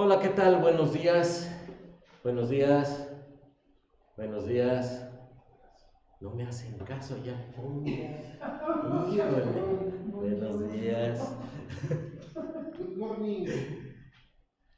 Hola, ¿qué tal? Buenos días. Buenos días. Buenos días. No me hacen caso ya. Híjole. Buenos días. Good morning.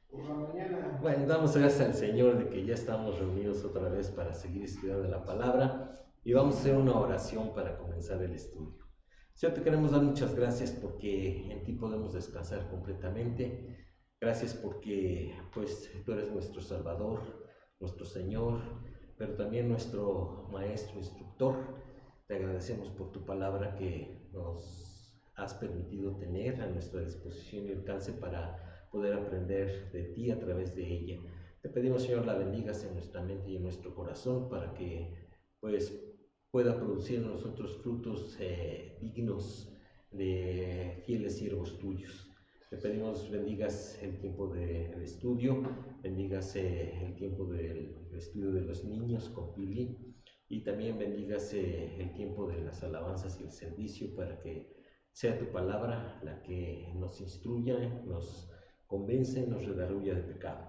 Por la mañana. Bueno, damos gracias al Señor de que ya estamos reunidos otra vez para seguir estudiando la palabra y vamos a hacer una oración para comenzar el estudio. Señor, te queremos dar muchas gracias porque en ti podemos descansar completamente. Gracias porque pues tú eres nuestro Salvador, nuestro Señor, pero también nuestro Maestro, Instructor. Te agradecemos por tu palabra que nos has permitido tener a nuestra disposición y alcance para poder aprender de ti a través de ella. Te pedimos, Señor, la bendigas en nuestra mente y en nuestro corazón para que pues pueda producir en nosotros frutos dignos de fieles siervos tuyos. Te pedimos bendigas el tiempo del estudio, bendigas el tiempo del estudio de los niños con Pili y también bendigas el tiempo de las alabanzas y el servicio para que sea tu palabra la que nos instruya, nos convence, nos redarguya de pecado.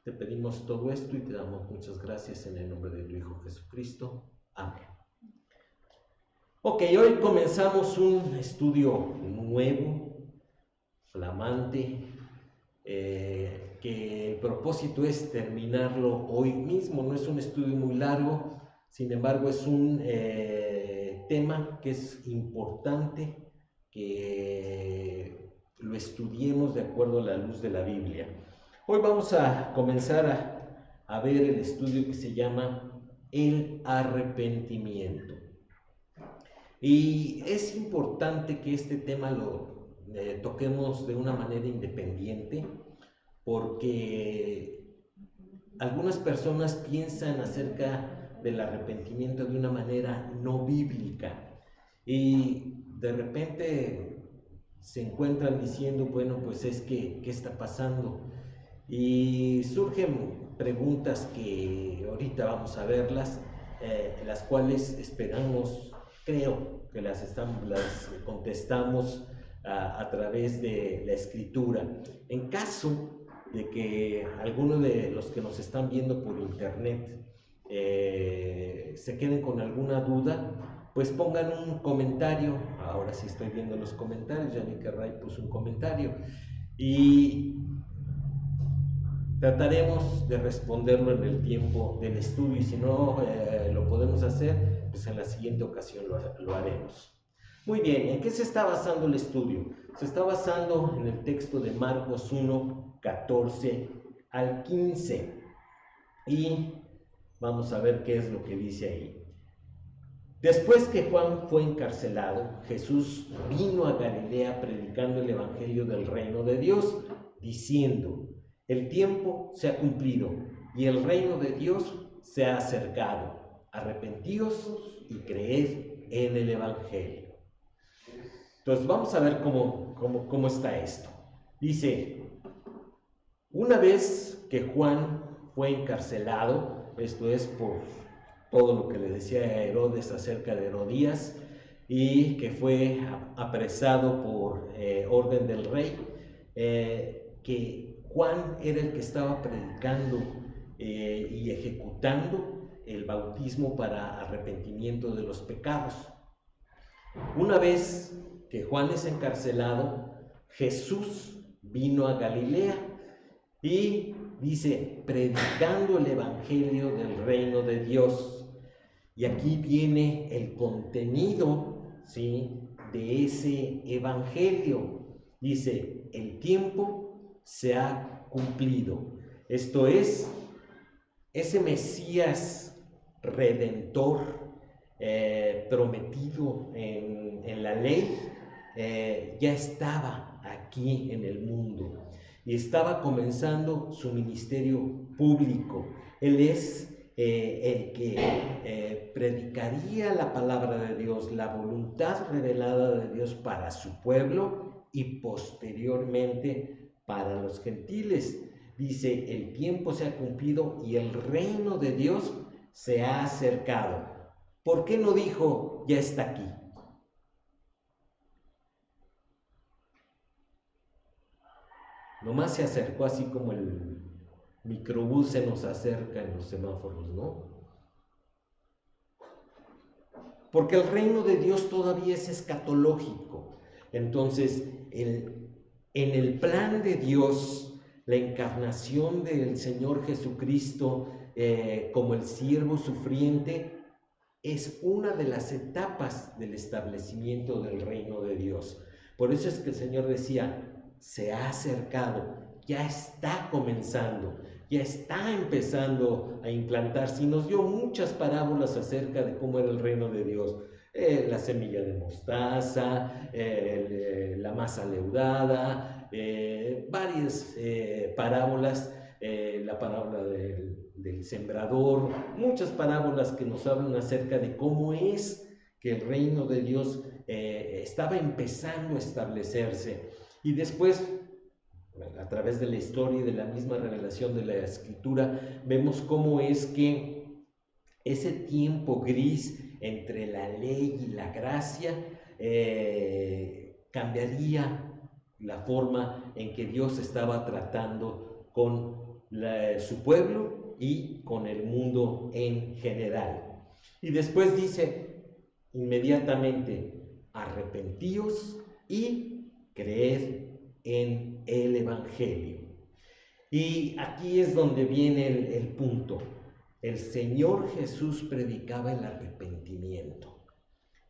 Te pedimos todo esto y te damos muchas gracias en el nombre de tu Hijo Jesucristo. Amén. Ok, hoy comenzamos un estudio nuevo, flamante, que el propósito es terminarlo hoy mismo. No es un estudio muy largo, sin embargo es un tema que es importante que lo estudiemos de acuerdo a la luz de la Biblia. Hoy vamos a comenzar a ver el estudio que se llama el arrepentimiento. Y es importante que este tema lo toquemos de una manera independiente porque algunas personas piensan acerca del arrepentimiento de una manera no bíblica y de repente se encuentran diciendo, bueno, pues es que, ¿qué está pasando? Y surgen preguntas que ahorita vamos a verlas, las cuales esperamos, creo que las contestamos a través de la escritura. En caso de que alguno de los que nos están viendo por internet se queden con alguna duda, pues pongan un comentario. Ahora sí estoy viendo los comentarios, Yannick Ray puso un comentario y trataremos de responderlo en el tiempo del estudio y si no lo podemos hacer, pues en la siguiente ocasión lo haremos. Muy bien, ¿en qué se está basando el estudio? Se está basando en el texto de Marcos 1, 14 al 15 y vamos a ver qué es lo que dice ahí. Después que Juan fue encarcelado, Jesús vino a Galilea predicando el evangelio del reino de Dios, diciendo: el tiempo se ha cumplido y el reino de Dios se ha acercado. Arrepentíos y creed en el evangelio. Entonces vamos a ver cómo está esto. Dice: una vez que Juan fue encarcelado, esto es por todo lo que le decía a Herodes acerca de Herodías, y que fue apresado por orden del rey, que Juan era el que estaba predicando y ejecutando el bautismo para arrepentimiento de los pecados. Una vez que Juan es encarcelado, Jesús vino a Galilea y dice, predicando el evangelio del reino de Dios. Y aquí viene el contenido, ¿sí?, de ese evangelio. Dice, el tiempo se ha cumplido. Esto es, ese Mesías redentor prometido en la ley ya estaba aquí en el mundo y estaba comenzando su ministerio público. Él es el que predicaría la palabra de Dios, la voluntad revelada de Dios para su pueblo y posteriormente para los gentiles. Dice, el tiempo se ha cumplido y el reino de Dios se ha acercado. ¿Por qué no dijo, ya está aquí? Nomás se acercó así como el microbús se nos acerca en los semáforos, ¿no? Porque el reino de Dios todavía es escatológico. Entonces, en el plan de Dios, la encarnación del Señor Jesucristo como el siervo sufriente es una de las etapas del establecimiento del reino de Dios. Por eso es que el Señor decía, se ha acercado, ya está comenzando, ya está empezando a implantarse, y nos dio muchas parábolas acerca de cómo era el reino de Dios. La semilla de mostaza, la masa leudada, varias parábolas, la parábola del sembrador, muchas parábolas que nos hablan acerca de cómo es que el reino de Dios estaba empezando a establecerse. Y después, a través de la historia y de la misma revelación de la Escritura, vemos cómo es que ese tiempo gris entre la ley y la gracia cambiaría la forma en que Dios estaba tratando con su pueblo y con el mundo en general. Y después dice inmediatamente, arrepentíos y creed en el Evangelio. Y aquí es donde viene el punto. El Señor Jesús predicaba el arrepentimiento.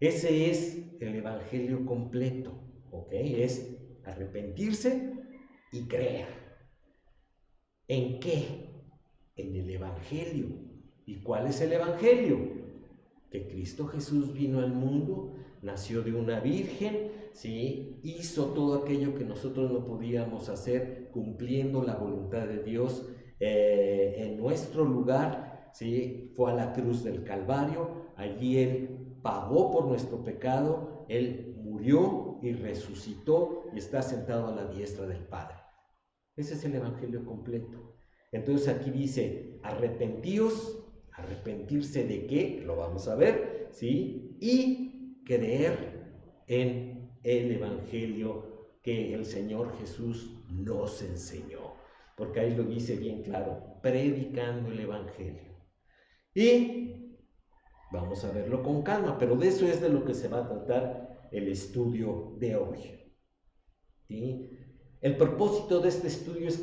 Ese es el Evangelio completo, ¿ok? Es arrepentirse y creer. ¿En qué? En el Evangelio. ¿Y cuál es el Evangelio? Que Cristo Jesús vino al mundo, nació de una virgen, ¿sí? Hizo todo aquello que nosotros no podíamos hacer, cumpliendo la voluntad de Dios en nuestro lugar, ¿sí? Fue a la cruz del Calvario, allí Él pagó por nuestro pecado, Él murió y resucitó y está sentado a la diestra del Padre. Ese es el Evangelio completo. Entonces aquí dice, arrepentíos. ¿Arrepentirse de qué? Lo vamos a ver, ¿sí? Y creer en el Evangelio que el Señor Jesús nos enseñó. Porque ahí lo dice bien claro, predicando el Evangelio. Y vamos a verlo con calma, pero de eso es de lo que se va a tratar el estudio de hoy. ¿Sí? El propósito de este estudio es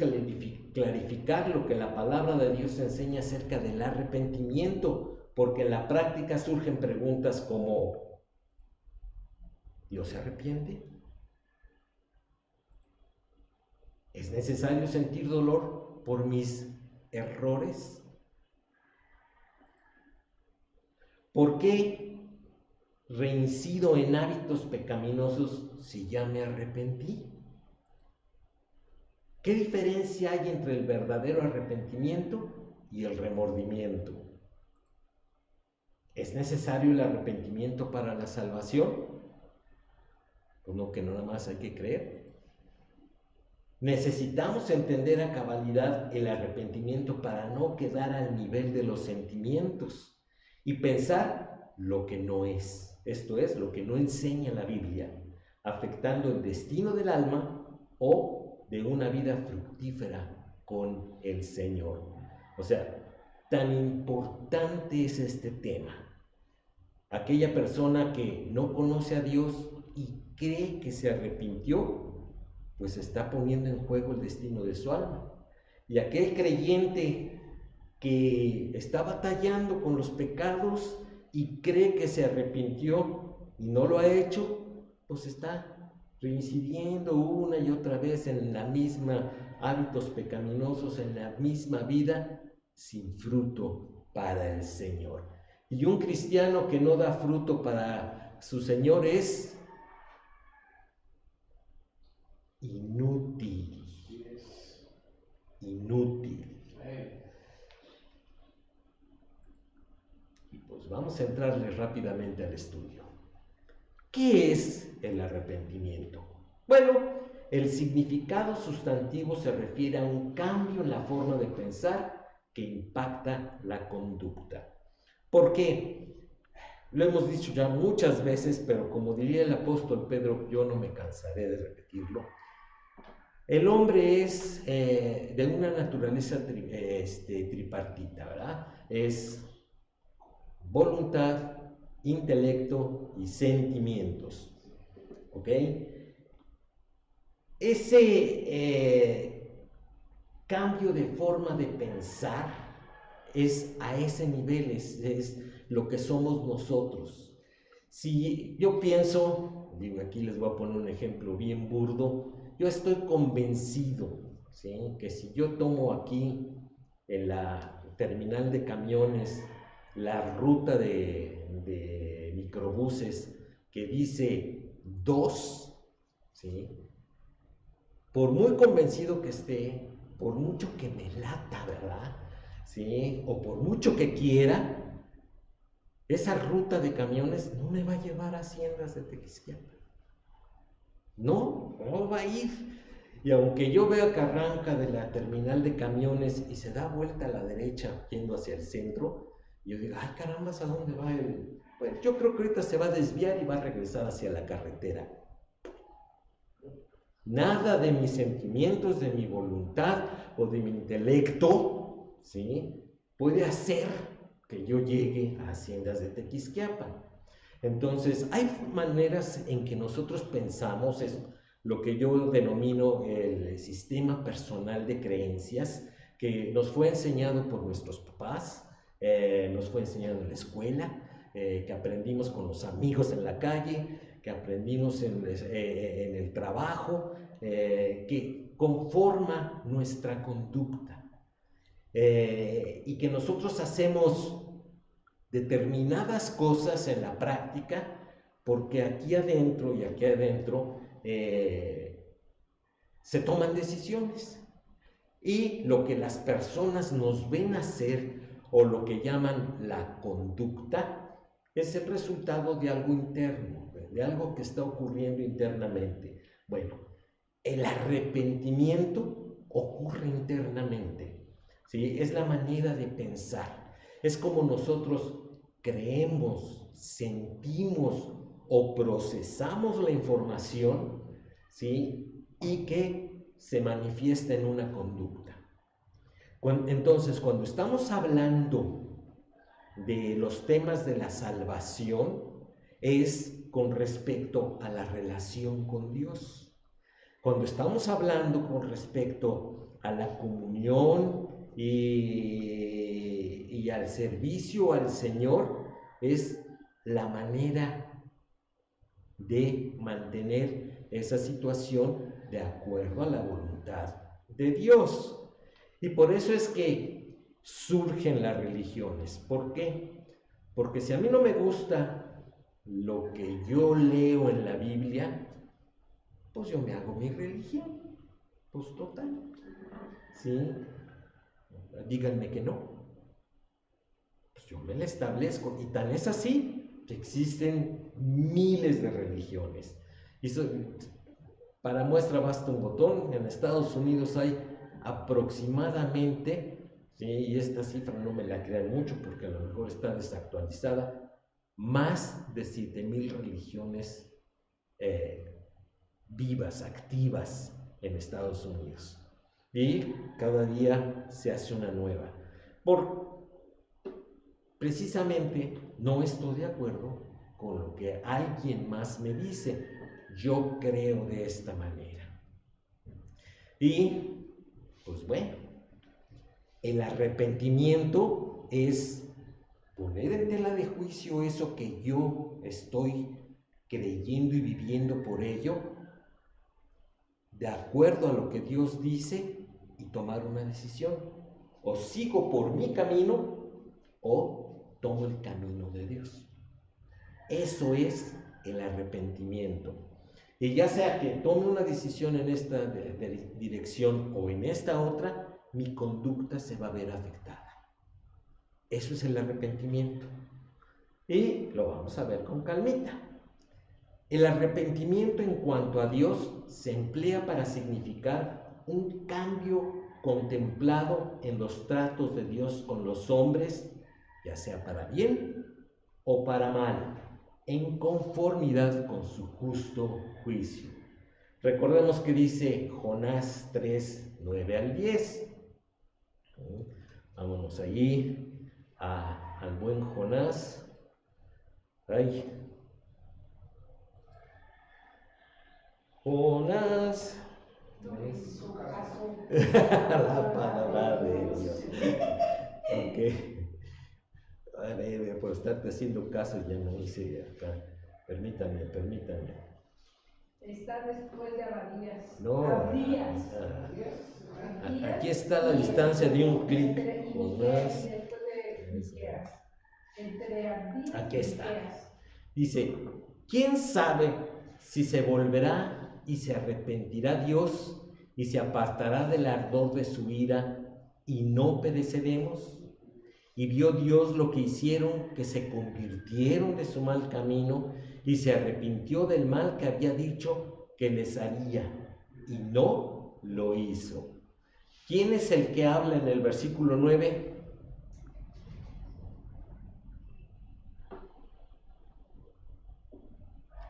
clarificar lo que la palabra de Dios enseña acerca del arrepentimiento, porque en la práctica surgen preguntas como, ¿Dios se arrepiente? ¿Es necesario sentir dolor por mis errores? ¿Por qué reincido en hábitos pecaminosos si ya me arrepentí? ¿Qué diferencia hay entre el verdadero arrepentimiento y el remordimiento? ¿Es necesario el arrepentimiento para la salvación? Pues no, que nada más hay que creer. Necesitamos entender a cabalidad el arrepentimiento para no quedar al nivel de los sentimientos y pensar lo que no es. Esto es, lo que no enseña la Biblia, afectando el destino del alma o de una vida fructífera con el Señor. O sea, tan importante es este tema. Aquella persona que no conoce a Dios y cree que se arrepintió, pues está poniendo en juego el destino de su alma. Y aquel creyente que está batallando con los pecados y cree que se arrepintió y no lo ha hecho, pues está reincidiendo una y otra vez en la misma hábitos pecaminosos, en la misma vida, sin fruto para el Señor. Y un cristiano que no da fruto para su Señor es inútil. Inútil. Y pues vamos a entrarle rápidamente al estudio. ¿Qué es el arrepentimiento? Bueno, el significado sustantivo se refiere a un cambio en la forma de pensar que impacta la conducta. ¿Por qué? Lo hemos dicho ya muchas veces, pero como diría el apóstol Pedro, yo no me cansaré de repetirlo. El hombre es de una naturaleza tripartita, ¿verdad? Es voluntad, intelecto y sentimientos, ¿ok? Ese cambio de forma de pensar es a ese nivel, es lo que somos nosotros. Si yo pienso, digo, aquí les voy a poner un ejemplo bien burdo, yo estoy convencido, ¿sí?, que si yo tomo aquí en la terminal de camiones la ruta de microbuses que dice 2, ¿sí?, por muy convencido que esté, por mucho que me lata, ¿verdad?, ¿sí?, o por mucho que quiera, esa ruta de camiones no me va a llevar a Haciendas de Tequisquiapan. No va a ir. Y aunque yo vea que arranca de la terminal de camiones y se da vuelta a la derecha yendo hacia el centro, yo digo, ay caramba, ¿a dónde va el...? Bueno, yo creo que ahorita se va a desviar y va a regresar hacia la carretera. Nada de mis sentimientos, de mi voluntad o de mi intelecto, ¿sí?, puede hacer que yo llegue a Haciendas de Tequisquiapan. Entonces, hay maneras en que nosotros pensamos, es lo que yo denomino el sistema personal de creencias, que nos fue enseñado por nuestros papás, nos fue enseñado en la escuela, que aprendimos con los amigos en la calle, que aprendimos en el trabajo, que conforma nuestra conducta, y que nosotros hacemos determinadas cosas en la práctica porque aquí adentro y aquí adentro se toman decisiones, y lo que las personas nos ven hacer o lo que llaman la conducta es el resultado de algo interno, de algo que está ocurriendo internamente. Bueno, el arrepentimiento ocurre internamente, ¿sí? Es la manera de pensar, es como nosotros creemos, sentimos o procesamos la información, ¿sí?, y que se manifiesta en una conducta. Entonces, cuando estamos hablando de los temas de la salvación, es con respecto a la relación con Dios. Cuando estamos hablando con respecto a la comunión y al servicio al Señor, es la manera de mantener esa situación de acuerdo a la voluntad de Dios. Y por eso es que surgen las religiones. ¿Por qué? Porque si a mí no me gusta lo que yo leo en la Biblia, pues yo me hago mi religión. Pues total, ¿sí? Díganme que no. Pues yo me la establezco. Y tan es así que existen miles de religiones. Y para muestra basta un botón. En Estados Unidos hay aproximadamente, ¿sí?, y esta cifra no me la crean mucho porque a lo mejor está desactualizada, más de 7,000 religiones vivas, activas en Estados Unidos. Y cada día se hace una nueva. Precisamente no estoy de acuerdo con lo que alguien más me dice. Yo creo de esta manera. Y, pues bueno, el arrepentimiento es poner en tela de juicio eso que yo estoy creyendo y viviendo por ello, de acuerdo a lo que Dios dice, y tomar una decisión. O sigo por mi camino o tomo el camino de Dios. Eso es el arrepentimiento. Y ya sea que tome una decisión en esta dirección o en esta otra, mi conducta se va a ver afectada. Eso es el arrepentimiento. Y lo vamos a ver con calmita. El arrepentimiento en cuanto a Dios se emplea para significar un cambio contemplado en los tratos de Dios con los hombres, ya sea para bien o para mal, en conformidad con su justo juicio. Recordemos que dice Jonás 3, 9 al 10. Vámonos allí al buen Jonás. Ay. Jonás. La palabra de Dios. Ok. Vale, por estarte haciendo caso ya no hice acá. Permítame. Está después de Abadías. No. Abdías. Aquí está la distancia de un clic. Jonás. Aquí está. Dice, ¿quién sabe si se volverá y se arrepentirá Dios y se apartará del ardor de su ira y no pereceremos? Y vio Dios lo que hicieron, que se convirtieron de su mal camino y se arrepintió del mal que había dicho que les haría y no lo hizo. ¿Quién es el que habla en el versículo 9?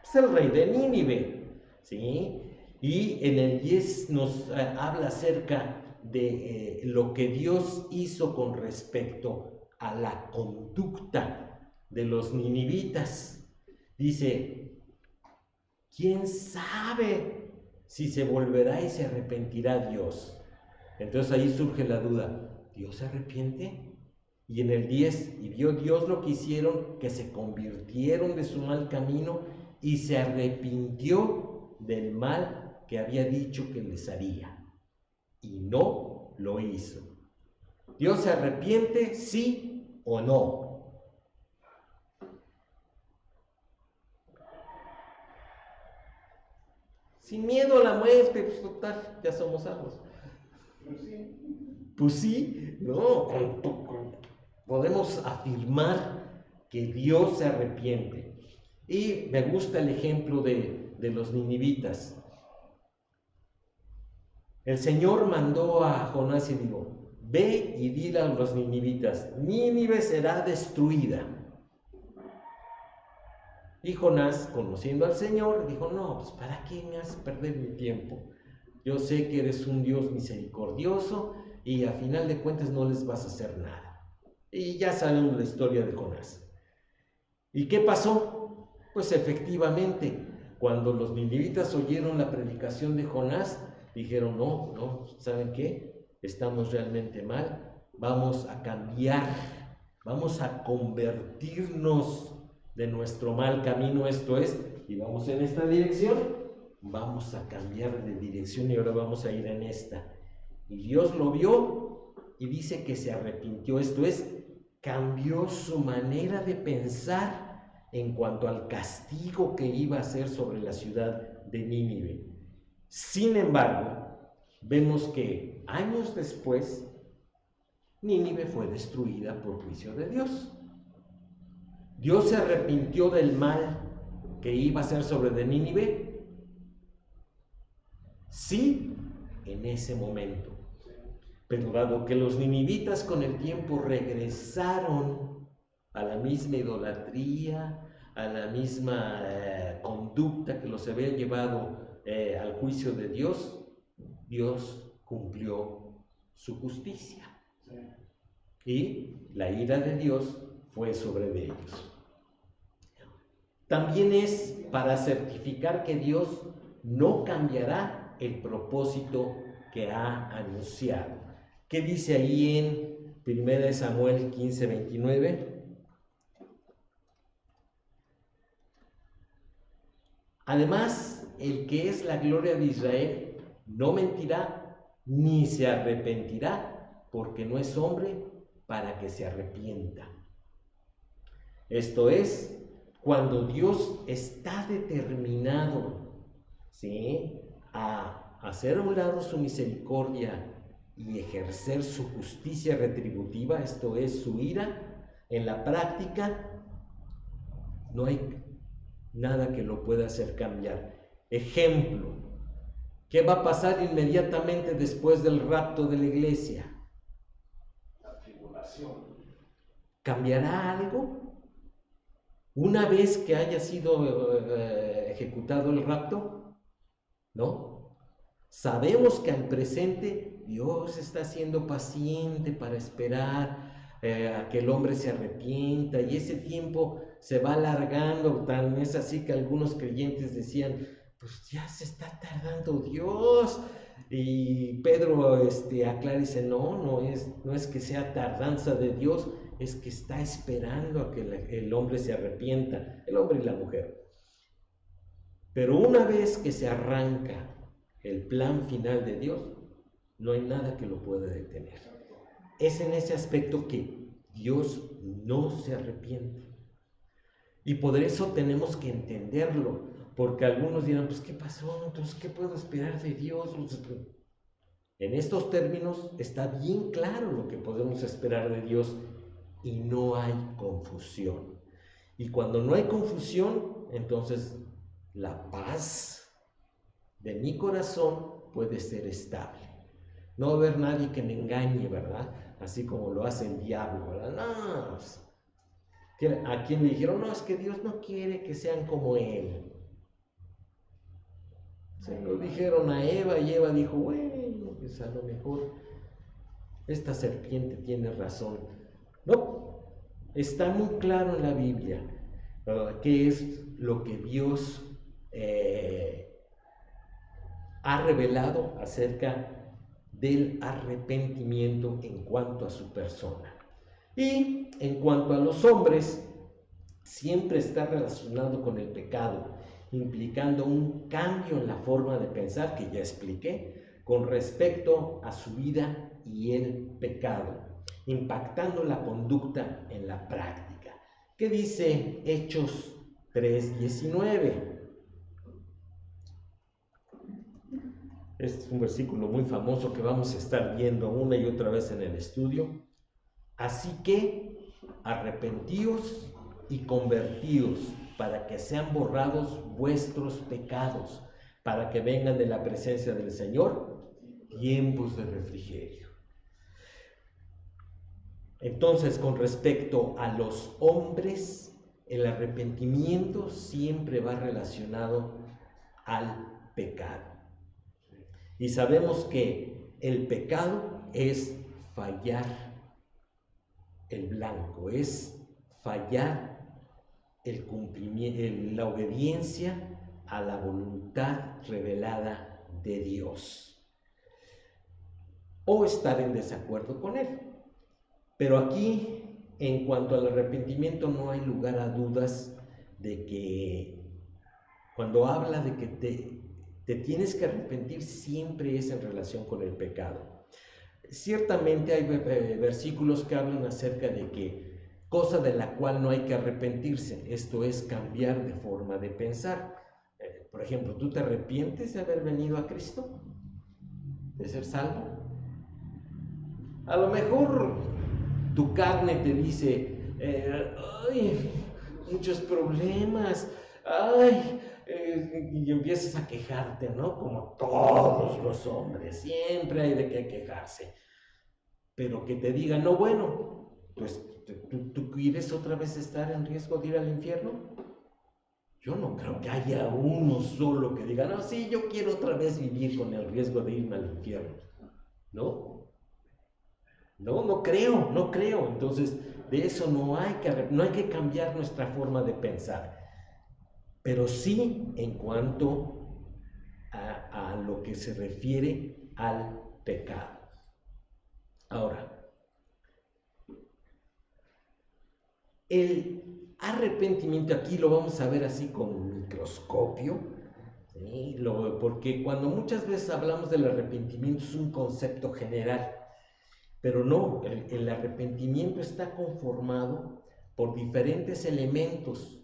Es el rey de Nínive, ¿sí? Y en el 10 nos habla acerca de lo que Dios hizo con respecto a la conducta de los ninivitas. Dice, ¿quién sabe si se volverá y se arrepentirá Dios? Entonces ahí surge la duda, ¿Dios se arrepiente? Y en el 10, y vio Dios lo que hicieron, que se convirtieron de su mal camino y se arrepintió del mal que había dicho que les haría. Y no lo hizo. ¿Dios se arrepiente, sí o no? Sin miedo a la muerte, pues total, ya somos salvos. Pues sí, no, podemos afirmar que Dios se arrepiente. Y me gusta el ejemplo de los ninivitas. El Señor mandó a Jonás y dijo, ve y dile a los ninivitas, Nínive será destruida. Y Jonás, conociendo al Señor, dijo, no, pues ¿para qué me haces perder mi tiempo? Yo sé que eres un Dios misericordioso y a final de cuentas no les vas a hacer nada. Y ya sabemos la historia de Jonás. ¿Y qué pasó? Pues efectivamente, cuando los ninivitas oyeron la predicación de Jonás, dijeron, no, ¿saben qué? Estamos realmente mal, vamos a cambiar, vamos a convertirnos de nuestro mal camino, esto es, y vamos en esta dirección, vamos a cambiar de dirección y ahora vamos a ir en esta. Y Dios lo vio y dice que se arrepintió, esto es, cambió su manera de pensar en cuanto al castigo que iba a hacer sobre la ciudad de Nínive. Sin embargo, vemos que años después, Nínive fue destruida por juicio de Dios. Dios se arrepintió del mal que iba a hacer sobre de Nínive. Sí, en ese momento. Pero dado que los ninivitas con el tiempo regresaron a la misma idolatría, a la misma conducta que los había llevado al juicio de Dios, Dios cumplió su justicia. Y la ira de Dios fue sobre de ellos. También es para certificar que Dios no cambiará el propósito que ha anunciado. ¿Qué dice ahí en 1 Samuel 15, 29? Además, el que es la gloria de Israel no mentirá ni se arrepentirá, porque no es hombre para que se arrepienta. Esto es, cuando Dios está determinado, ¿sí?, a hacer a un lado su misericordia y ejercer su justicia retributiva, esto es, su ira, en la práctica no hay nada que lo pueda hacer cambiar. Ejemplo, ¿qué va a pasar inmediatamente después del rapto de la iglesia? La tribulación. ¿Cambiará algo? Una vez que haya sido ejecutado el rapto, ¿no? Sabemos que al presente Dios está siendo paciente para esperar a que el hombre se arrepienta, y ese tiempo se va alargando. Tan es así que algunos creyentes decían, pues ya se está tardando Dios. Y Pedro aclara y dice, no es que sea tardanza de Dios, es que está esperando a que el hombre se arrepienta, el hombre y la mujer. Pero una vez que se arranca el plan final de Dios, no hay nada que lo pueda detener. Es en ese aspecto que Dios no se arrepiente. Y por eso tenemos que entenderlo, porque algunos dirán, pues ¿qué pasó? Entonces, ¿qué puedo esperar de Dios? En estos términos está bien claro lo que podemos esperar de Dios y no hay confusión. Y cuando no hay confusión, entonces la paz de mi corazón puede ser estable. No va a haber nadie que me engañe, ¿verdad? Así como lo hace el diablo, ¿verdad? No, a quien le dijeron, no, es que Dios no quiere que sean como Él. Se lo dijeron a Eva y Eva dijo, bueno, pues a lo mejor esta serpiente tiene razón. No, está muy claro en la Biblia qué es lo que Dios ha revelado acerca del arrepentimiento en cuanto a su persona. Y en cuanto a los hombres, siempre está relacionado con el pecado, implicando un cambio en la forma de pensar que ya expliqué con respecto a su vida y el pecado, impactando la conducta en la práctica. ¿Qué dice Hechos 3:19? Este es un versículo muy famoso que vamos a estar viendo una y otra vez en el estudio. Así que arrepentíos y convertíos para que sean borrados vuestros pecados, para que vengan de la presencia del Señor tiempos de refrigerio. Entonces, con respecto a los hombres, el arrepentimiento siempre va relacionado al pecado. Y sabemos que el pecado es fallar el blanco, es fallar el cumplimiento, la obediencia a la voluntad revelada de Dios, o estar en desacuerdo con Él. Pero aquí, en cuanto al arrepentimiento, no hay lugar a dudas de que cuando habla de que te tienes que arrepentir, siempre es en relación con el pecado. Ciertamente hay versículos que hablan acerca de que cosa de la cual no hay que arrepentirse, esto es cambiar de forma de pensar. Por ejemplo, ¿tú te arrepientes de haber venido a Cristo? ¿De ser salvo? A lo mejor tu carne te dice, ay, muchos problemas, ay, y empiezas a quejarte, ¿no? Como todos los hombres, siempre hay de qué quejarse. Pero que te digan, no, bueno, pues ¿tú quieres otra vez estar en riesgo de ir al infierno? Yo no creo que haya uno solo que diga, no, sí, yo quiero otra vez vivir con el riesgo de irme al infierno. ¿No? No creo. Entonces, de eso no hay que cambiar nuestra forma de pensar. Pero sí en cuanto a lo que se refiere al pecado. Ahora, el arrepentimiento aquí lo vamos a ver así con un microscopio, ¿sí? Porque cuando muchas veces hablamos del arrepentimiento es un concepto general, pero no, el arrepentimiento está conformado por diferentes elementos.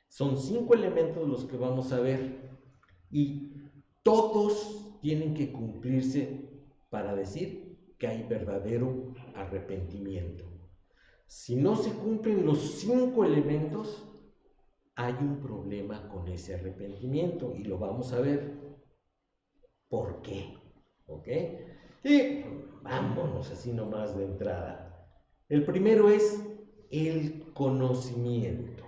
Son 5 elementos los que vamos a ver y todos tienen que cumplirse para decir que hay verdadero arrepentimiento. Si no se cumplen los 5 elementos, hay un problema con ese arrepentimiento y lo vamos a ver por qué. ¿Ok? Y vámonos así nomás de entrada. El primero es el conocimiento.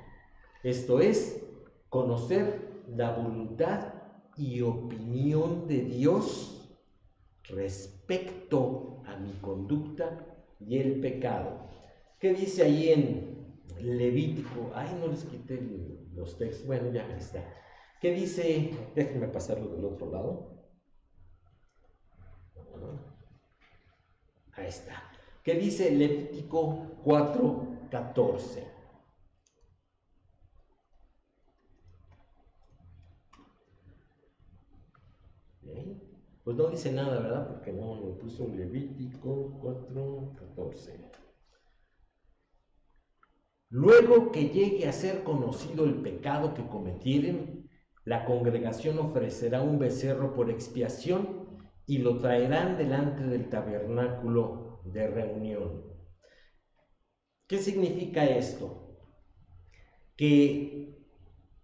Esto es conocer la voluntad y opinión de Dios respecto a mi conducta y el pecado. ¿Qué dice ahí en Levítico? Ay, no les quité los textos. Bueno, ya está. ¿Qué dice? Déjenme pasarlo del otro lado. Ahí está. ¿Qué dice Levítico 4:14? Pues no dice nada, ¿verdad? Porque no me puso Levítico 4:14. Luego que llegue a ser conocido el pecado que cometieren, la congregación ofrecerá un becerro por expiación y lo traerán delante del tabernáculo de reunión. ¿Qué significa esto? Que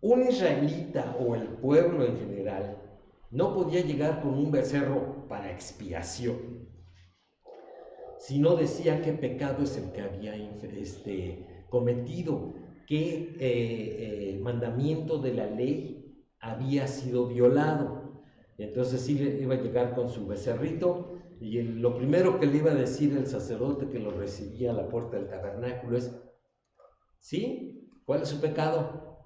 un israelita o el pueblo en general no podía llegar con un becerro para expiación, sino decía qué pecado es el que había cometido, qué mandamiento de la ley había sido violado. Entonces sí iba a llegar con su becerrito y lo primero que le iba a decir el sacerdote que lo recibía a la puerta del tabernáculo es: ¿sí? ¿Cuál es su pecado?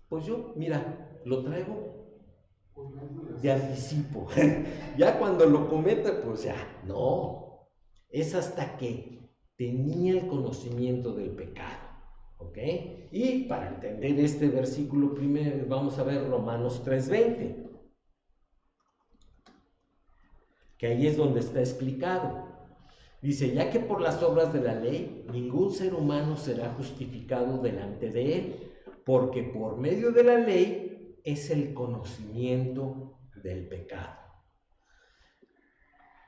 Pues yo, mira, lo traigo de anticipo. Ya cuando lo cometa, pues ya, no. Es hasta que tenía el conocimiento del pecado. ¿Ok? Y para entender este versículo primero, vamos a ver Romanos 3:20. Que ahí es donde está explicado. Dice: ya que por las obras de la ley ningún ser humano será justificado delante de él, porque por medio de la ley es el conocimiento del pecado.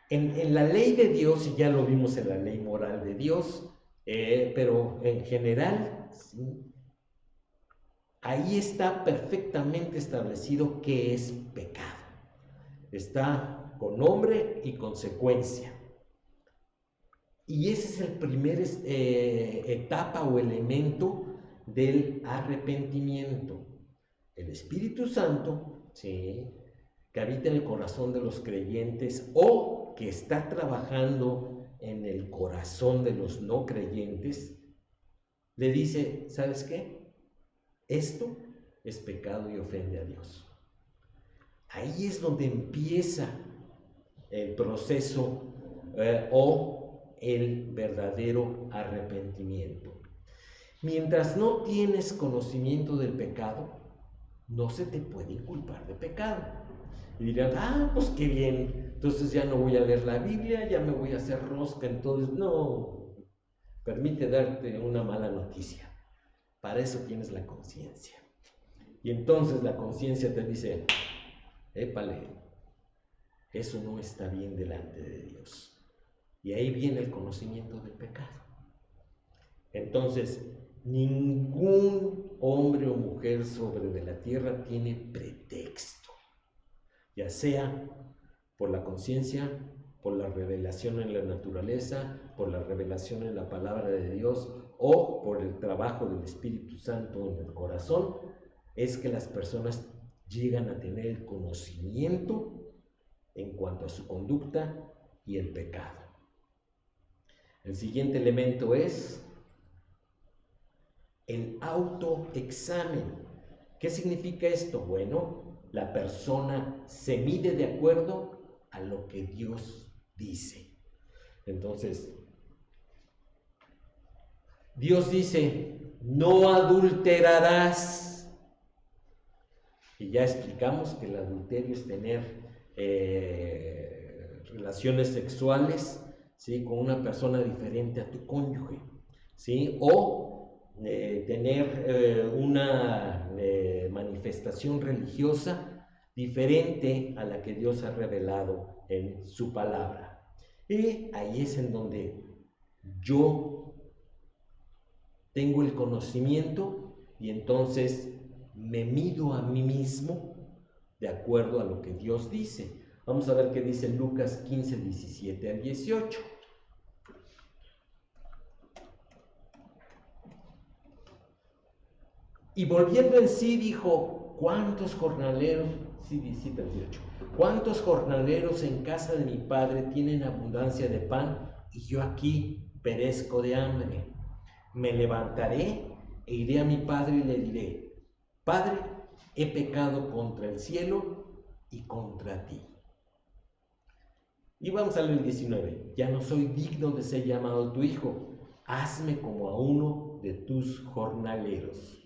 En la ley de Dios, y ya lo vimos en la ley moral de Dios, pero en general, ¿sí?, ahí está perfectamente establecido qué es pecado. Está con nombre y consecuencia. Y ese es el primer etapa o elemento del arrepentimiento. El Espíritu Santo, ¿sí?, que habita en el corazón de los creyentes o que está trabajando en el corazón de los no creyentes, le dice: ¿sabes qué? Esto es pecado y ofende a Dios. Ahí es donde empieza el proceso o el verdadero arrepentimiento. Mientras no tienes conocimiento del pecado, no se te puede inculpar de pecado. Y dirán: pues qué bien, entonces ya no voy a leer la Biblia, ya me voy a hacer rosca. Entonces, no, permite darte una mala noticia. Para eso tienes la conciencia. Y entonces la conciencia te dice: épale, eso no está bien delante de Dios. Y ahí viene el conocimiento del pecado. Entonces, ningún hombre o mujer sobre de la tierra tiene pretexto, ya sea por la conciencia, por la revelación en la naturaleza, por la revelación en la palabra de Dios o por el trabajo del Espíritu Santo en el corazón, es que las personas llegan a tener el conocimiento en cuanto a su conducta y el pecado. El siguiente elemento es el autoexamen. ¿Qué significa esto? Bueno, la persona se mide de acuerdo a lo que Dios dice. Entonces, Dios dice: no adulterarás. Y ya explicamos que el adulterio es tener relaciones sexuales, ¿sí?, con una persona diferente a tu cónyuge, ¿sí?, o tener una manifestación religiosa diferente a la que Dios ha revelado en su palabra. Y ahí es en donde yo tengo el conocimiento y entonces me mido a mí mismo de acuerdo a lo que Dios dice. Vamos a ver qué dice Lucas 15, 17 al 18. Y volviendo en sí dijo: ¿cuántos jornaleros sí, 38. ¿Cuántos jornaleros en casa de mi padre tienen abundancia de pan y yo aquí perezco de hambre? Me levantaré e iré a mi padre y le diré: Padre, he pecado contra el cielo y contra ti. Y vamos a leer el 19. Ya no soy digno de ser llamado tu hijo. Hazme como a uno de tus jornaleros.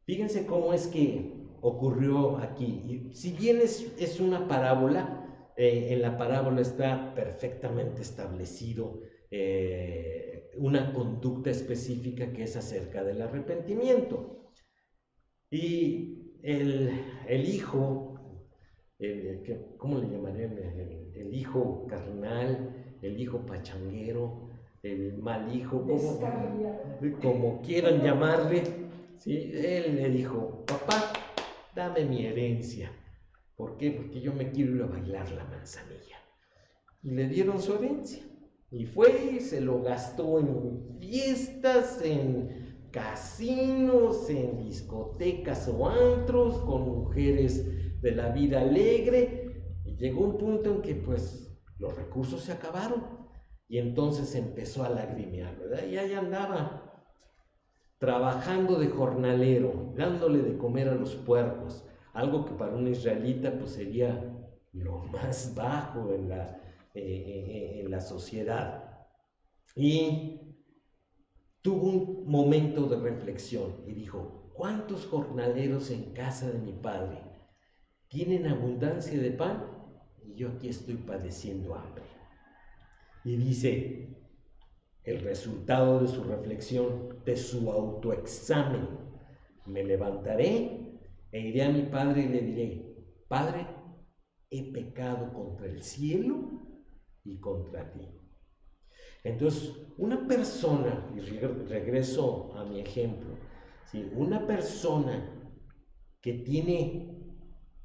Fíjense cómo es que ocurrió aquí. Y si bien es una parábola, en la parábola está perfectamente establecido una conducta específica que es acerca del arrepentimiento. Y el hijo, ¿cómo le llamarían? El hijo carnal, el hijo pachanguero, el mal hijo, como quieran llamarle, ¿sí? Él le dijo: papá, dame mi herencia. ¿Por qué? Porque yo me quiero ir a bailar la manzanilla. Y le dieron su herencia. Y fue y se lo gastó en fiestas, en casinos, en discotecas o antros, con mujeres de la vida alegre. Y llegó un punto en que pues los recursos se acabaron. Y entonces empezó a lagrimear, ¿verdad? Y ahí andaba trabajando de jornalero, dándole de comer a los puercos, algo que para un israelita pues sería lo más bajo en la sociedad. Y tuvo un momento de reflexión y dijo: ¿cuántos jornaleros en casa de mi padre tienen abundancia de pan y yo aquí estoy padeciendo hambre? Y dice el resultado de su reflexión, de su autoexamen: me levantaré e iré a mi padre y le diré: Padre, he pecado contra el cielo y contra ti. Entonces, una persona, y regreso a mi ejemplo, ¿sí? Una persona que tiene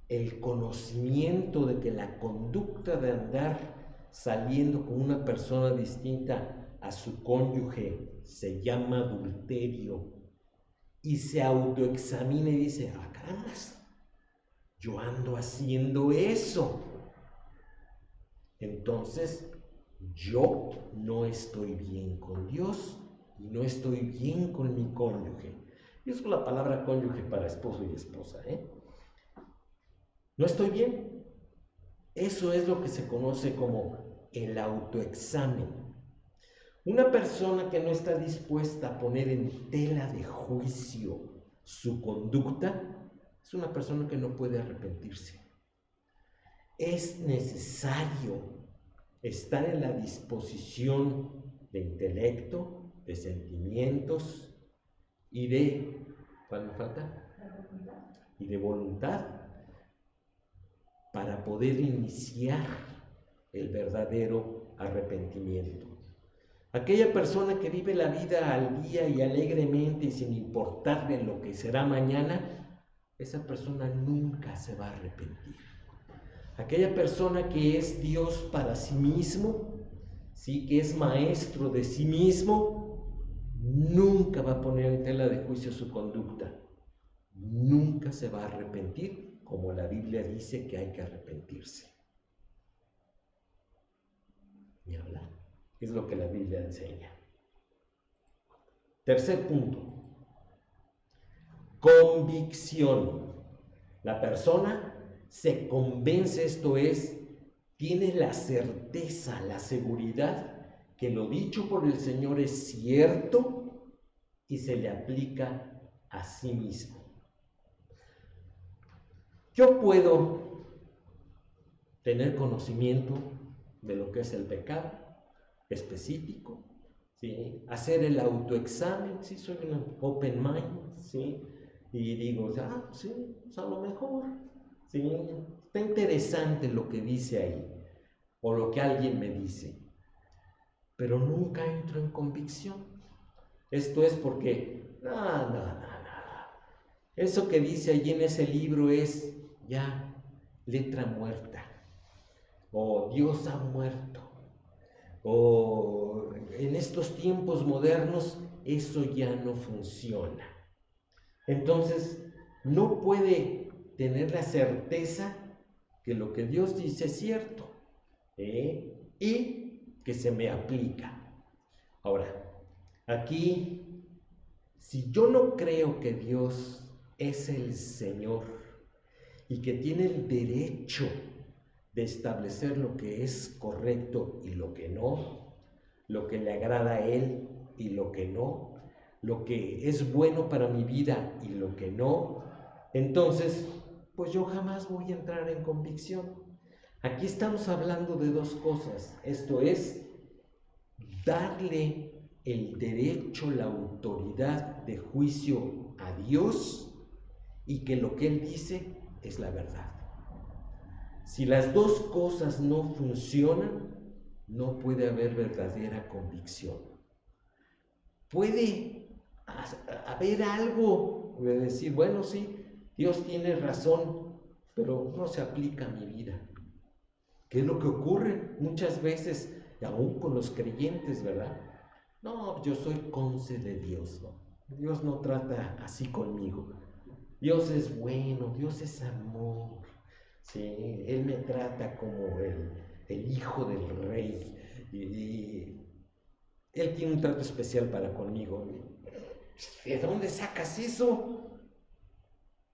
el conocimiento de que la conducta de andar saliendo con una persona distinta a su cónyuge se llama adulterio, y se autoexamina y dice: ah, caramba, yo ando haciendo eso, entonces yo no estoy bien con Dios y no estoy bien con mi cónyuge. Y uso la palabra cónyuge para esposo y esposa, no estoy bien. Eso es lo que se conoce como el autoexamen. Una persona que no está dispuesta a poner en tela de juicio su conducta es una persona que no puede arrepentirse. Es necesario estar en la disposición de intelecto, de sentimientos y de, ¿cuál me falta? Y de voluntad para poder iniciar el verdadero arrepentimiento. Aquella persona que vive la vida al día y alegremente y sin importarle lo que será mañana, esa persona nunca se va a arrepentir. Aquella persona que es Dios para sí mismo, ¿sí? Que es maestro de sí mismo, nunca va a poner en tela de juicio su conducta. Nunca se va a arrepentir, como la Biblia dice que hay que arrepentirse. Ni hablar. Es lo que la Biblia enseña. Tercer punto. Convicción. La persona se convence, esto es, tiene la certeza, la seguridad que lo dicho por el Señor es cierto y se le aplica a sí mismo. Yo puedo tener conocimiento de lo que es el pecado específico, ¿sí? Hacer el autoexamen, ¿sí? Soy un open mind, ¿sí? Y digo: sí, pues a lo mejor, ¿sí? Está interesante lo que dice ahí, o lo que alguien me dice, pero nunca entro en convicción. Esto es porque, no. Eso que dice allí en ese libro es ya letra muerta, o Dios ha muerto, o en estos tiempos modernos eso ya no funciona. Entonces, no puede tener la certeza que lo que Dios dice es cierto, y que se me aplica. Ahora, aquí, si yo no creo que Dios es el Señor y que tiene el derecho de establecer lo que es correcto y lo que no, lo que le agrada a Él y lo que no, lo que es bueno para mi vida y lo que no, entonces, pues yo jamás voy a entrar en convicción. Aquí estamos hablando de dos cosas, esto es, darle el derecho, la autoridad de juicio a Dios y que lo que Él dice es la verdad. Si las dos cosas no funcionan, no puede haber verdadera convicción. Puede haber algo de decir, bueno, sí, Dios tiene razón, pero no se aplica a mi vida. ¿Qué es lo que ocurre muchas veces, aún con los creyentes, verdad? No, yo soy cónce de Dios, ¿no? Dios no trata así conmigo. Dios es bueno, Dios es amor. Sí, Él me trata como el hijo del rey. Y Él tiene un trato especial para conmigo. ¿De dónde sacas eso?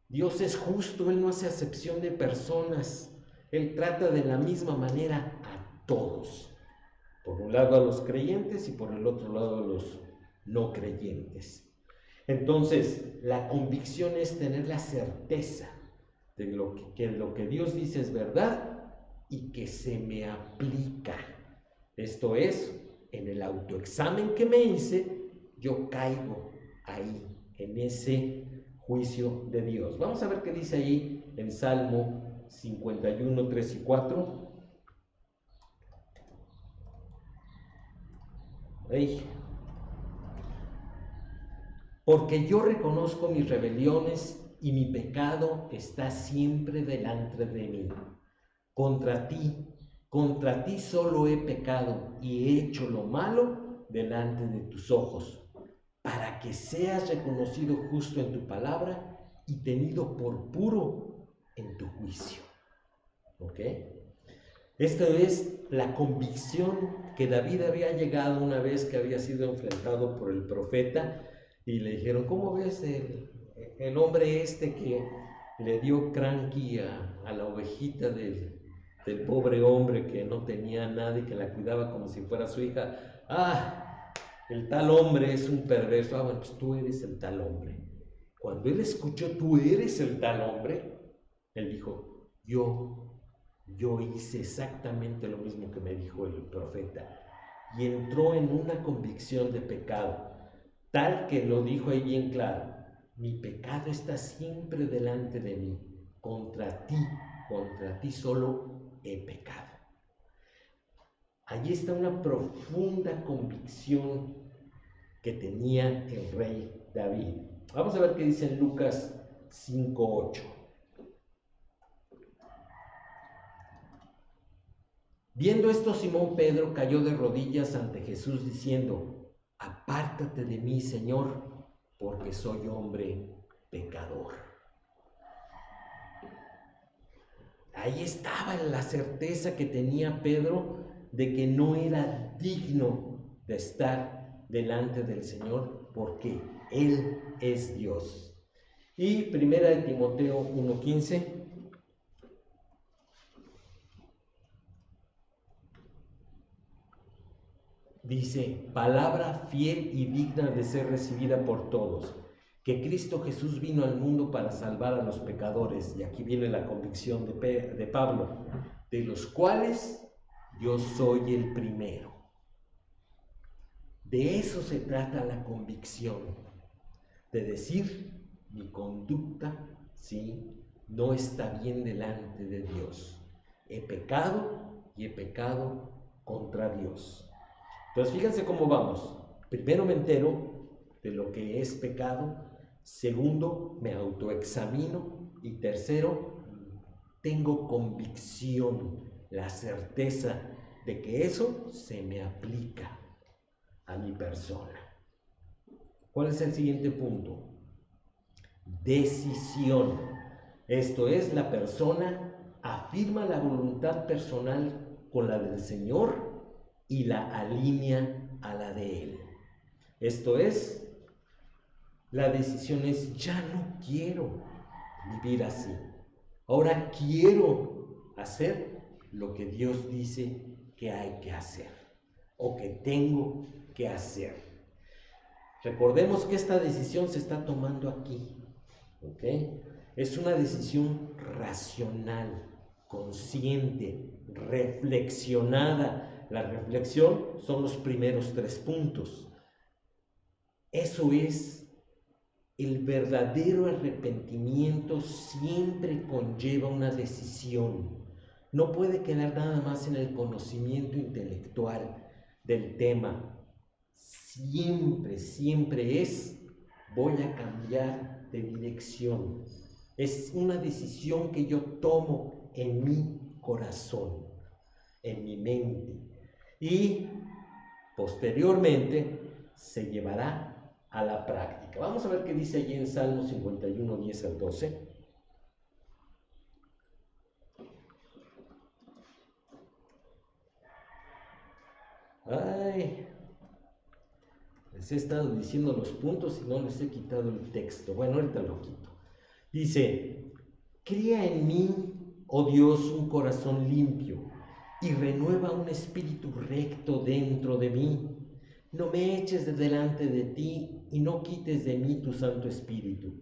Dios es justo, Él no hace acepción de personas. Él trata de la misma manera a todos. Por un lado a los creyentes y por el otro lado a los no creyentes. Entonces, la convicción es tener la certeza de que lo que Dios dice es verdad y que se me aplica. Esto es, en el autoexamen que me hice, yo caigo ahí, en ese juicio de Dios. Vamos a ver qué dice ahí en Salmo 51, 3 y 4. Porque yo reconozco mis rebeliones y mi pecado está siempre delante de mí. Contra ti solo he pecado y he hecho lo malo delante de tus ojos, para que seas reconocido justo en tu palabra y tenido por puro en tu juicio. ¿Ok? Esta es la convicción que David había llegado una vez que había sido enfrentado por el profeta y le dijeron, ¿cómo ves el hombre este que le dio cranky a la ovejita del pobre hombre que no tenía nada y que la cuidaba como si fuera su hija? El tal hombre es un perverso. Bueno, pues tú eres el tal hombre. Cuando él escuchó, tú eres el tal hombre, él dijo, yo hice exactamente lo mismo que me dijo el profeta. Y entró en una convicción de pecado, tal que lo dijo ahí bien claro, mi pecado está siempre delante de mí, contra ti solo he pecado. Allí está una profunda convicción que tenía el rey David. Vamos a ver qué dice en Lucas 5:8. Viendo esto, Simón Pedro cayó de rodillas ante Jesús diciendo, apártate de mí, Señor, porque soy hombre pecador. Ahí estaba la certeza que tenía Pedro de que no era digno de estar delante del Señor porque Él es Dios. Y primera de Timoteo 1:15. Dice, palabra fiel y digna de ser recibida por todos, que Cristo Jesús vino al mundo para salvar a los pecadores, y aquí viene la convicción de Pablo, de los cuales yo soy el primero. De eso se trata la convicción, de decir, mi conducta, sí, no está bien delante de Dios. He pecado y he pecado contra Dios. Entonces, fíjense cómo vamos. Primero me entero de lo que es pecado. Segundo, me autoexamino. Y tercero, tengo convicción, la certeza de que eso se me aplica a mi persona. ¿Cuál es el siguiente punto? Decisión. Esto es, la persona afirma la voluntad personal con la del Señor y la alinea a la de Él. Esto es, la decisión es, ya no quiero vivir así. Ahora quiero hacer lo que Dios dice que hay que hacer o que tengo que hacer. Recordemos que esta decisión se está tomando aquí, ¿ok? Es una decisión racional, consciente, reflexionada. La reflexión son los primeros 3 puntos. Eso es, el verdadero arrepentimiento siempre conlleva una decisión. No puede quedar nada más en el conocimiento intelectual del tema. Siempre, siempre es, voy a cambiar de dirección. Es una decisión que yo tomo en mi corazón, en mi mente. Y posteriormente se llevará a la práctica. Vamos a ver qué dice allí en Salmo 51, 10 al 12. Ay, les he estado diciendo los puntos y no les he quitado el texto. Bueno, ahorita lo quito. Dice, crea en mí, oh Dios, un corazón limpio y renueva un espíritu recto dentro de mí. No me eches de delante de ti y no quites de mí tu Santo Espíritu.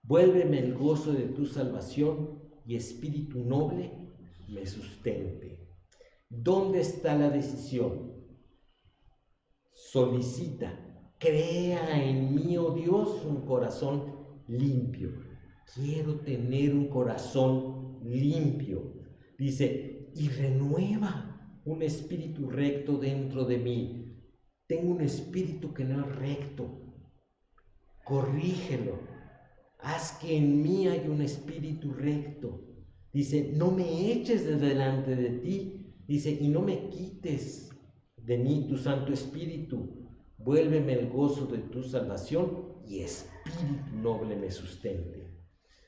Vuélveme el gozo de tu salvación y espíritu noble me sustente. ¿Dónde está la decisión? Solicita, crea en mí, oh Dios, un corazón limpio. Quiero tener un corazón limpio. Dice, y renueva un espíritu recto dentro de mí. Tengo un espíritu que no es recto. Corrígelo. Haz que en mí haya un espíritu recto. Dice, no me eches de delante de ti. Dice, y no me quites de mí tu Santo Espíritu. Vuélveme el gozo de tu salvación y espíritu noble me sustente.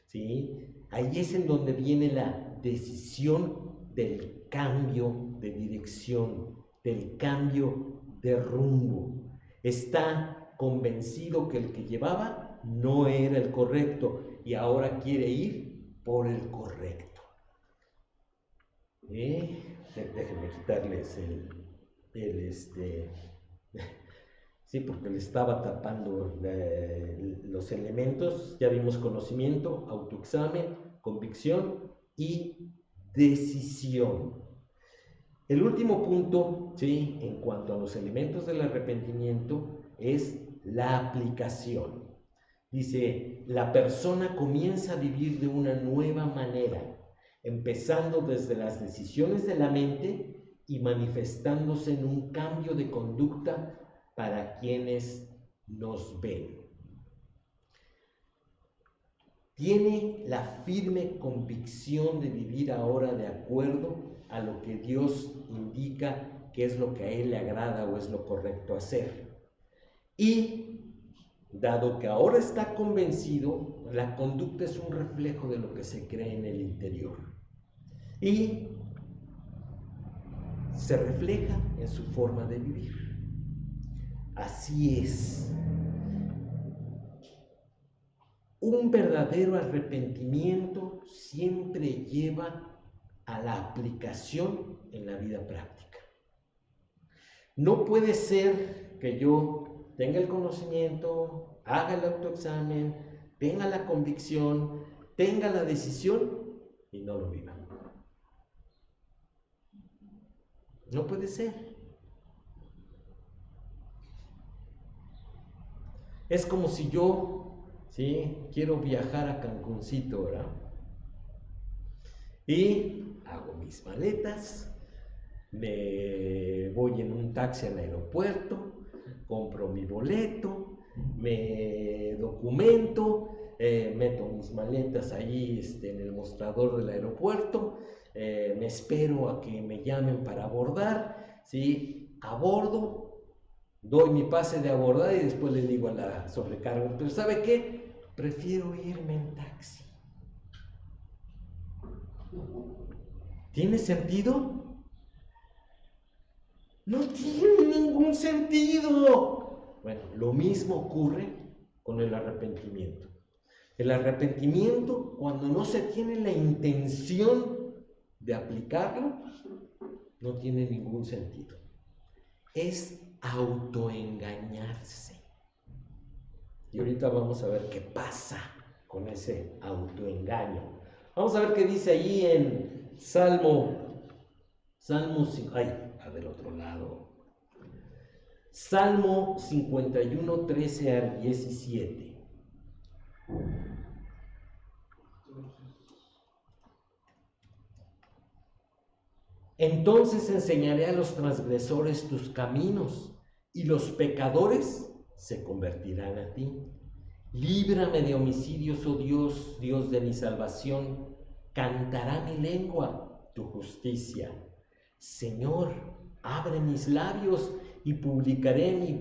¿Sí? Ahí es en donde viene la decisión del cambio de dirección, del cambio de rumbo. Está convencido que el que llevaba no era el correcto y ahora quiere ir por el correcto. Déjenme quitarles sí, porque le estaba tapando los elementos. Ya vimos conocimiento, autoexamen, convicción y decisión. El último punto, ¿sí?, en cuanto a los elementos del arrepentimiento es la aplicación. Dice, la persona comienza a vivir de una nueva manera, empezando desde las decisiones de la mente y manifestándose en un cambio de conducta para quienes nos ven. Tiene la firme convicción de vivir ahora de acuerdo a lo que Dios indica que es lo que a Él le agrada o es lo correcto hacer. Y, dado que ahora está convencido, la conducta es un reflejo de lo que se cree en el interior. Y se refleja en su forma de vivir. Así es. Un verdadero arrepentimiento siempre lleva a la aplicación en la vida práctica. No puede ser que yo tenga el conocimiento, haga el autoexamen, tenga la convicción, tenga la decisión y no lo viva. No puede ser. Es como si yo, ¿sí?, quiero viajar a Cancuncito, ¿verdad? Y hago mis maletas, me voy en un taxi al aeropuerto, compro mi boleto, me documento, meto mis maletas ahí en el mostrador del aeropuerto, me espero a que me llamen para abordar, ¿sí? Abordo, doy mi pase de abordar y después le digo a la sobrecargo, pero ¿sabe qué? Prefiero irme en taxi. ¿Tiene sentido? No tiene ningún sentido. Bueno, lo mismo ocurre con el arrepentimiento. El arrepentimiento, cuando no se tiene la intención de aplicarlo, no tiene ningún sentido. Es autoengañarse. Y ahorita vamos a ver qué pasa con ese autoengaño. Vamos a ver qué dice ahí en Salmo 51, 13 al 17. Entonces enseñaré a los transgresores tus caminos, y los pecadores se convertirán a ti. Líbrame de homicidios, oh Dios, Dios de mi salvación. Cantará mi lengua tu justicia. Señor, abre mis labios y publicará mi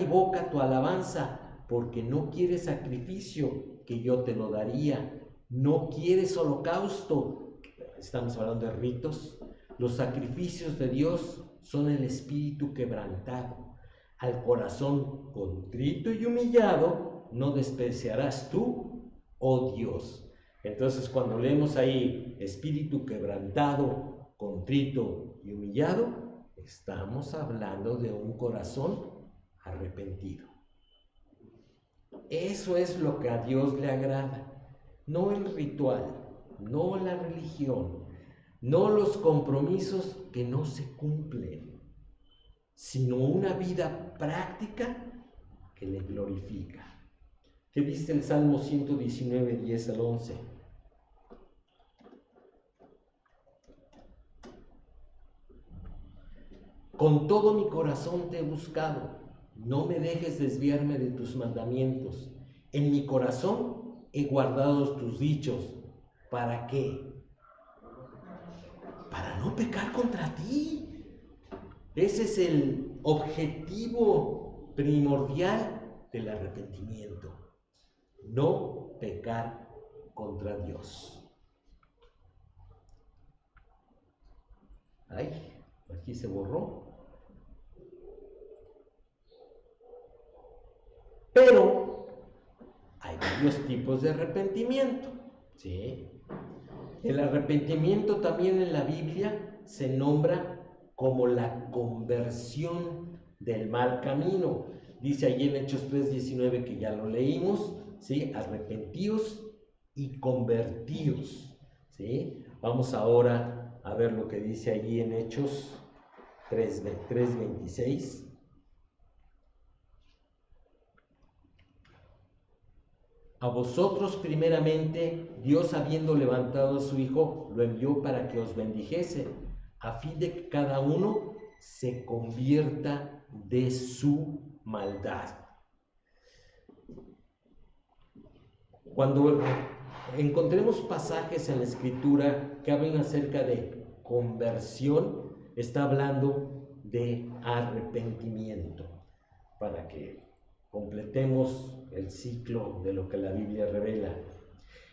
boca tu alabanza, porque no quieres sacrificio, que yo te lo daría. No quieres holocausto. Estamos hablando de ritos. Los sacrificios de Dios son el espíritu quebrantado. Al corazón contrito y humillado no despreciarás tú, oh Dios. Entonces, cuando leemos ahí espíritu quebrantado, contrito y humillado, estamos hablando de un corazón arrepentido. Eso es lo que a Dios le agrada, no el ritual, no la religión, no los compromisos que no se cumplen, sino una vida práctica que le glorifica. ¿Qué dice el Salmo 119, 10 al 11? Con todo mi corazón te he buscado, no me dejes desviarme de tus mandamientos. En mi corazón he guardado tus dichos. ¿Para qué? Para no pecar contra ti. Ese es el objetivo primordial del arrepentimiento. No pecar contra Dios. Ay, aquí se borró. Pero hay varios tipos de arrepentimiento, ¿sí? El arrepentimiento también en la Biblia se nombra como la conversión del mal camino. Dice allí en Hechos 3:19, que ya lo leímos, ¿sí? Arrepentíos y convertíos, ¿sí? Vamos ahora a ver lo que dice allí en Hechos 3:26. A vosotros primeramente, Dios, habiendo levantado a su Hijo, lo envió para que os bendijese, a fin de que cada uno se convierta de su maldad. Cuando encontremos pasajes en la Escritura que hablan acerca de conversión, está hablando de arrepentimiento, para que completemos el ciclo de lo que la Biblia revela.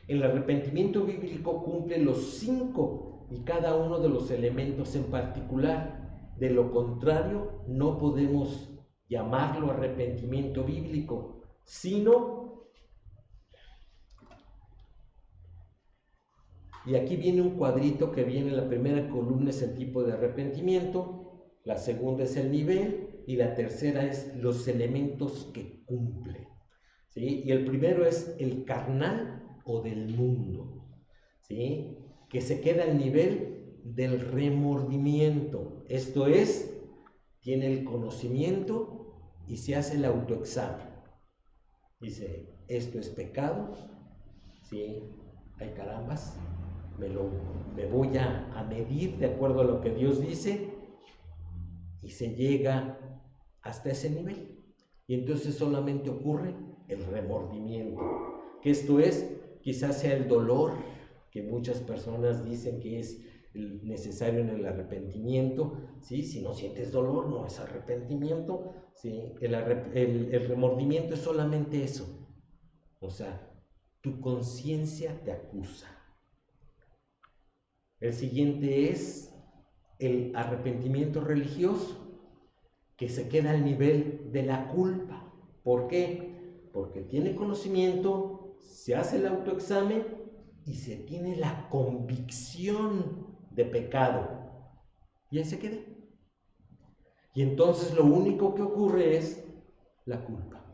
El arrepentimiento bíblico cumple los 5 y cada uno de los elementos en particular. De lo contrario, no podemos llamarlo arrepentimiento bíblico, sino, y aquí viene un cuadrito que viene en la primera columna, es el tipo de arrepentimiento, la segunda es el nivel, y la tercera es los elementos que cumple, ¿sí? Y el primero es el carnal o del mundo, ¿sí? Que se queda al nivel del remordimiento. Esto es, tiene el conocimiento y se hace el autoexamen. Dice, esto es pecado, ¿sí? Ay, carambas, me voy a medir de acuerdo a lo que Dios dice, y se llega hasta ese nivel. Y entonces solamente ocurre el remordimiento, que esto es, quizás sea el dolor que muchas personas dicen que es necesario en el arrepentimiento, ¿sí? Si no sientes dolor, no es arrepentimiento, ¿sí? El remordimiento es solamente eso, o sea, tu conciencia te acusa, El siguiente es el arrepentimiento religioso, que se queda al nivel de la culpa. ¿Por qué? Porque tiene conocimiento, se hace el autoexamen y se tiene la convicción de pecado. Y ahí se queda. Y entonces lo único que ocurre es la culpa.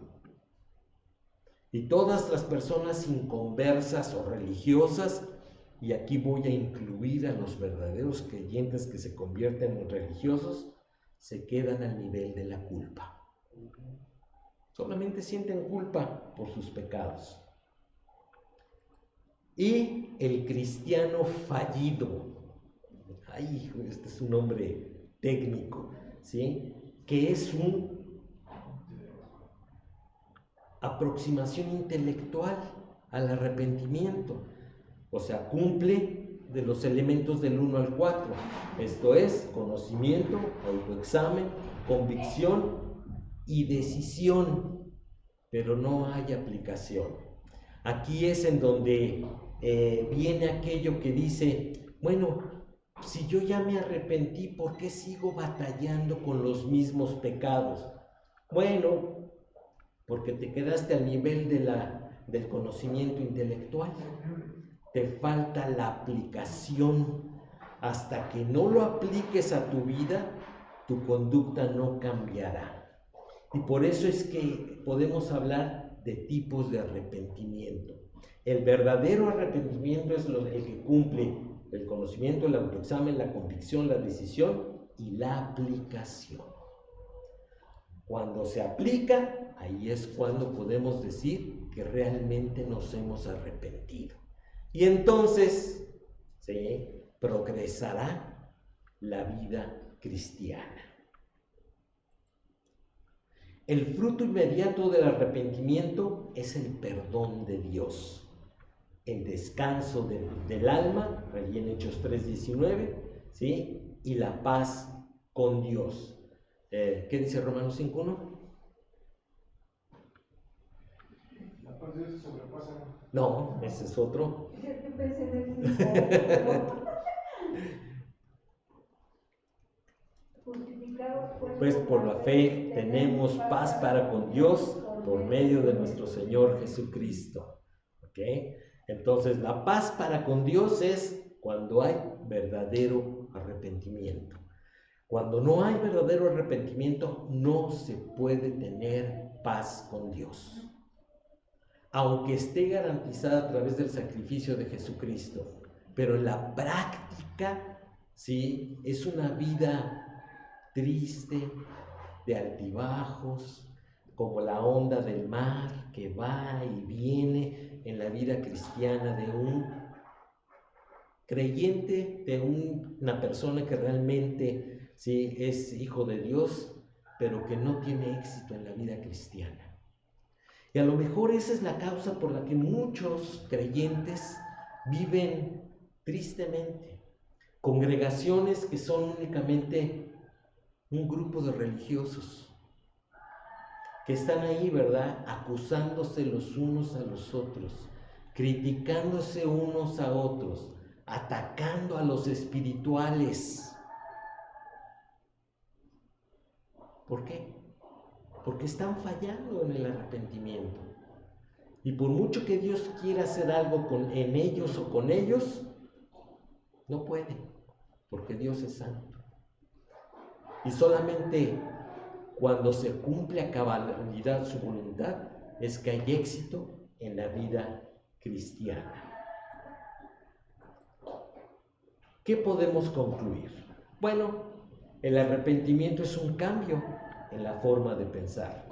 Y todas las personas inconversas o religiosas, y aquí voy a incluir a los verdaderos creyentes que se convierten en religiosos, se quedan al nivel de la culpa. Solamente sienten culpa por sus pecados. Y el cristiano fallido, ay, este es un nombre técnico, ¿sí? Que es una aproximación intelectual al arrepentimiento. O sea, cumple de los elementos del 1 al 4. Esto es conocimiento, autoexamen, convicción y decisión, pero no hay aplicación. Aquí es en donde viene aquello que dice, bueno, si yo ya me arrepentí, ¿por qué sigo batallando con los mismos pecados? Bueno, porque te quedaste al nivel del conocimiento intelectual. Te falta la aplicación. Hasta que no lo apliques a tu vida, tu conducta no cambiará. Y por eso es que podemos hablar de tipos de arrepentimiento. El verdadero arrepentimiento es el que cumple el conocimiento, el autoexamen, la convicción, la decisión y la aplicación. Cuando se aplica, ahí es cuando podemos decir que realmente nos hemos arrepentido. Y entonces se progresará la vida cristiana. El fruto inmediato del arrepentimiento es el perdón de Dios, el descanso del alma, allí en Hechos 3:19, ¿sí? Y la paz con Dios. ¿Qué dice Romanos 5:1? La paz de Dios se sobrepasa. No, ese es otro. Yo pensé en el 5. Pues por la fe tenemos paz para con Dios por medio de nuestro Señor Jesucristo. ¿Ok? Entonces la paz para con Dios es cuando hay verdadero arrepentimiento. Cuando no hay verdadero arrepentimiento, no se puede tener paz con Dios. Aunque esté garantizada a través del sacrificio de Jesucristo, pero en la práctica, ¿sí? Es una vida triste, de altibajos, como la onda del mar que va y viene en la vida cristiana de un creyente, de una persona que realmente, ¿sí?, es hijo de Dios, pero que no tiene éxito en la vida cristiana. Y a lo mejor esa es la causa por la que muchos creyentes viven tristemente. Congregaciones que son únicamente un grupo de religiosos que están ahí, ¿verdad?, acusándose los unos a los otros, criticándose unos a otros, atacando a los espirituales. ¿Por qué? Porque están fallando en el arrepentimiento. Y por mucho que Dios quiera hacer algo en ellos o con ellos, no puede, porque Dios es santo. Y solamente cuando se cumple a cabalidad su voluntad es que hay éxito en la vida cristiana. ¿Qué podemos concluir? Bueno, el arrepentimiento es un cambio en la forma de pensar.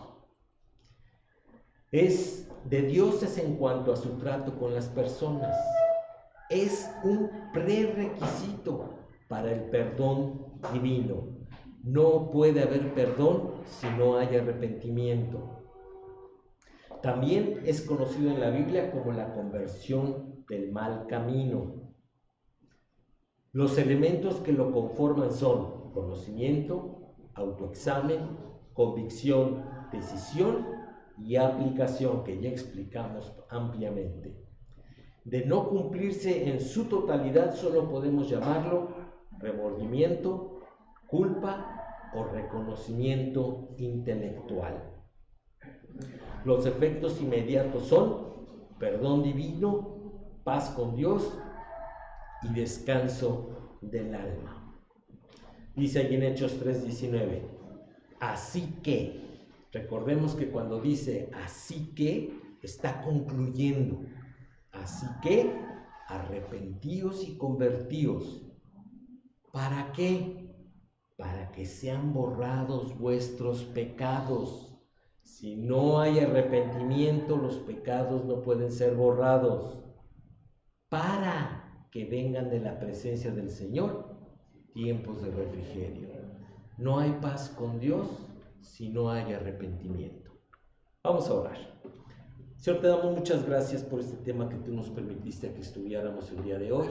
Es de dioses en cuanto a su trato con las personas. Es un prerequisito para el perdón divino. No puede haber perdón si no hay arrepentimiento. También es conocido en la Biblia como la conversión del mal camino. Los elementos que lo conforman son conocimiento, autoexamen, convicción, decisión y aplicación, que ya explicamos ampliamente. de no cumplirse en su totalidad, solo podemos llamarlo remordimiento, culpa o reconocimiento intelectual. Los efectos inmediatos son perdón divino, paz con Dios y descanso del alma. Dice allí en Hechos 3:19, así que, recordemos que cuando dice así que, está concluyendo. Así que, arrepentíos y convertíos. ¿Para qué? Para que sean borrados vuestros pecados. Si no hay arrepentimiento, los pecados no pueden ser borrados. Para que vengan de la presencia del Señor tiempos de refrigerio. No hay paz con Dios si no hay arrepentimiento. Vamos a orar. Señor, te damos muchas gracias por este tema que tú nos permitiste que estudiáramos el día de hoy.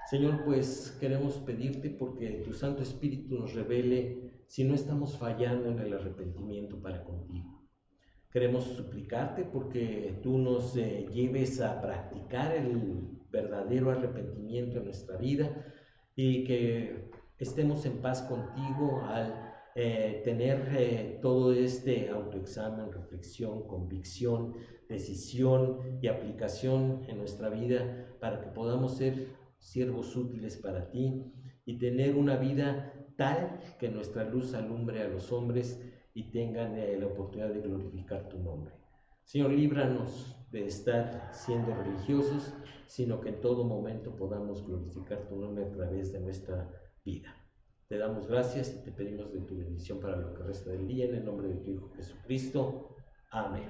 Señor, pues queremos pedirte porque tu Santo Espíritu nos revele si no estamos fallando en el arrepentimiento para contigo. Queremos suplicarte porque tú nos lleves a practicar el verdadero arrepentimiento en nuestra vida y que estemos en paz contigo al tener todo este autoexamen, reflexión, convicción, decisión y aplicación en nuestra vida para que podamos ser siervos útiles para ti y tener una vida tal que nuestra luz alumbre a los hombres y tengan la oportunidad de glorificar tu nombre. Señor, líbranos de estar siendo religiosos, sino que en todo momento podamos glorificar tu nombre a través de nuestra vida. Te damos gracias y te pedimos de tu bendición para lo que resta del día, en el nombre de tu Hijo Jesucristo. Amén.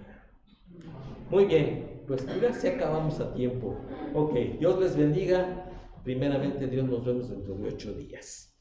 Muy bien, pues mira, si acabamos a tiempo. Ok, Dios les bendiga. Primeramente, Dios, nos vemos dentro de 8 días.